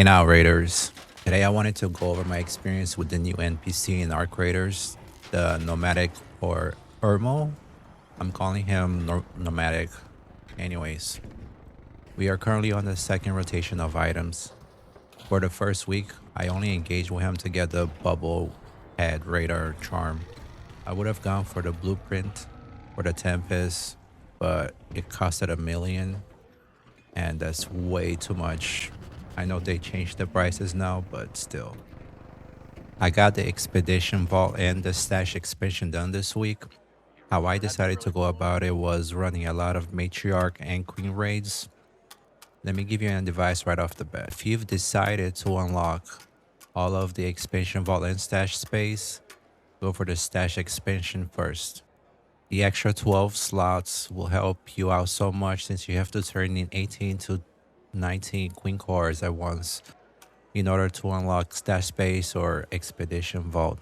Hey now, Raiders. Today I wanted to go over my experience with the new NPC in Arc Raiders, the Nomadic or Ermo. I'm calling him Nomadic. Anyways, we are currently on the second rotation of items. For the first week, I only engaged with him to get the bubble head radar charm. I would have gone for the blueprint for the Tempest, but it costed 1 million, and that's way too much. I know they changed the prices now, but still. I got the Expedition Vault and the Stash expansion done this week. How I decided to go about it was running a lot of Matriarch and Queen raids. Let me give you an advice right off the bat. If you've decided to unlock all of the Expansion Vault and Stash space, go for the Stash expansion first. The extra 12 slots will help you out so much since you have to turn in 18 to 19 Queen cores at once in order to unlock Stash Space or Expedition Vault.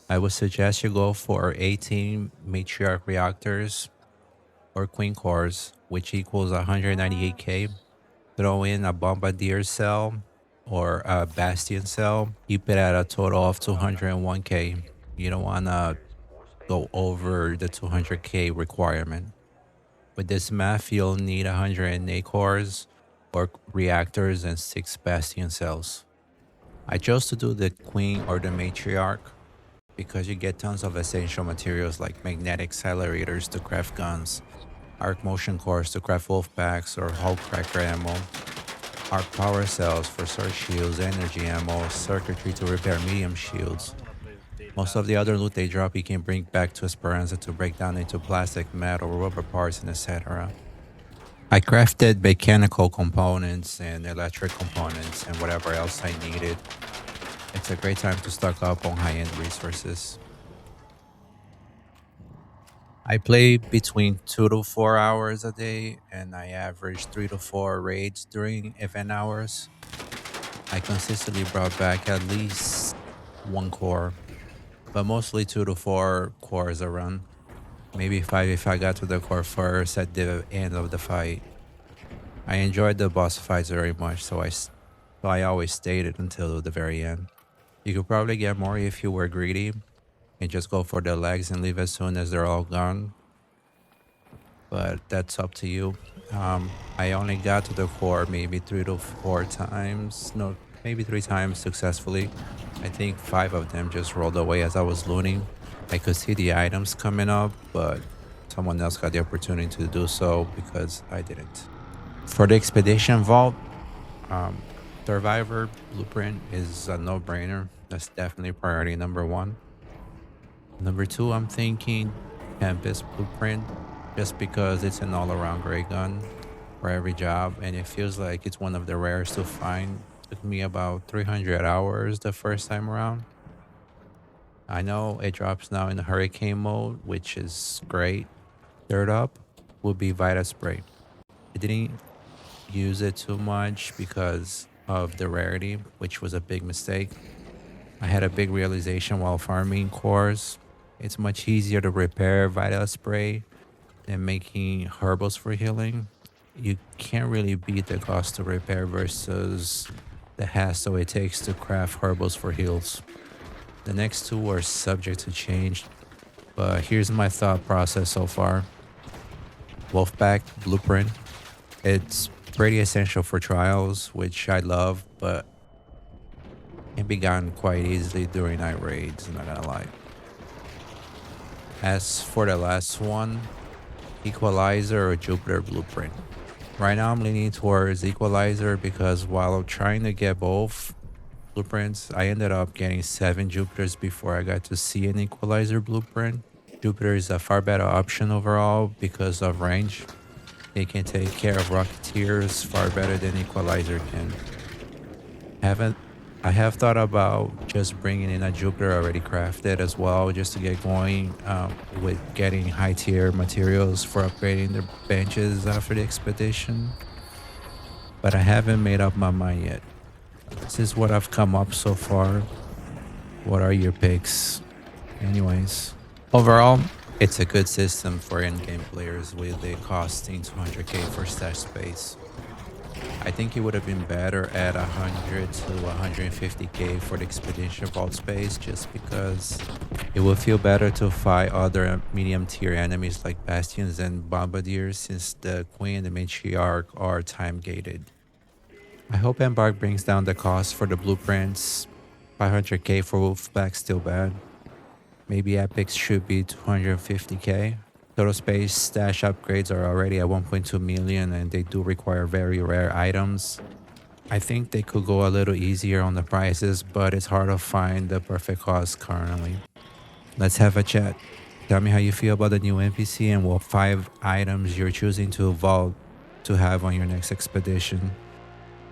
I would suggest you go for 18 Matriarch Reactors or Queen cores, which equals 198k. Throw in a Bombardier cell or a Bastion cell. Keep it at a total of 201k. You don't want to go over the 200k requirement. With this math, you'll need 108 cores or reactors and 6 Bastion cells. I chose to do the Queen or the Matriarch because you get tons of essential materials like magnetic accelerators to craft guns, arc motion cores to craft wolf packs or hull cracker ammo, arc power cells for sword shields, energy ammo, circuitry to repair medium shields. Most of the other loot they drop you can bring back to Esperanza to break down into plastic, metal, rubber parts, and etc. I crafted mechanical components and electric components and whatever else I needed. It's a great time to stock up on high-end resources. I play between 2 to 4 hours a day and I average 3 to 4 raids during event hours. I consistently brought back at least 1 core, but mostly 2 to 4 cores a run. Maybe 5 if I got to the core first at the end of the fight. I enjoyed the boss fights very much, so I always stayed it until the very end. You could probably get more if you were greedy and just go for the legs and leave as soon as they're all gone, but that's up to you. I only got to the core maybe 3 to 4 times, no, maybe 3 times successfully. I think 5 of them just rolled away as I was looting. I could see the items coming up, but someone else got the opportunity to do so because I didn't. For the Expedition Vault, Survivor Blueprint is a no-brainer. That's definitely priority number 1. Number 2, I'm thinking Tempest Blueprint, just because it's an all-around great gun for every job, and it feels like it's one of the rarest to find. Took me about 300 hours the first time around. I know it drops now in hurricane mode, which is great. Third up would be Vita Spray. I didn't use it too much because of the rarity, which was a big mistake. I had a big realization while farming cores. It's much easier to repair Vita Spray than making herbals for healing. You can't really beat the cost to repair versus the hassle it takes to craft herbals for heals. The next 2 are subject to change, but here's my thought process so far. Wolfpack Blueprint. It's pretty essential for trials, which I love, but can be gotten quite easily during night raids, not gonna lie. As for the last one, Equalizer or Jupiter Blueprint. Right now I'm leaning towards Equalizer because while I'm trying to get both blueprints, I ended up getting 7 Jupiters before I got to see an Equalizer blueprint. Jupiter is a far better option overall because of range. They can take care of Rocketeers far better than Equalizer can. I have thought about just bringing in a Jupiter already crafted as well, just to get going with getting high tier materials for upgrading the benches after the expedition. But I haven't made up my mind yet. This is what I've come up so far. What are your picks? Anyways, overall, it's a good system for in-game players with it costing 200k for stash space. I think it would have been better at 100 to 150k for the expedition vault space, just because it would feel better to fight other medium tier enemies like bastions and bombardiers, since the queen and the matriarch are time gated. I hope Embark brings down the cost for the blueprints. 500k for Wolfpack still bad. Maybe epics should be 250k. Total space stash upgrades are already at 1.2 million and they do require very rare items. I think they could go a little easier on the prices, but it's hard to find the perfect cost currently. Let's have a chat. Tell me how you feel about the new NPC and what 5 items you're choosing to vault to have on your next expedition.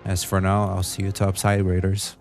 As for now, I'll see you topside raiders.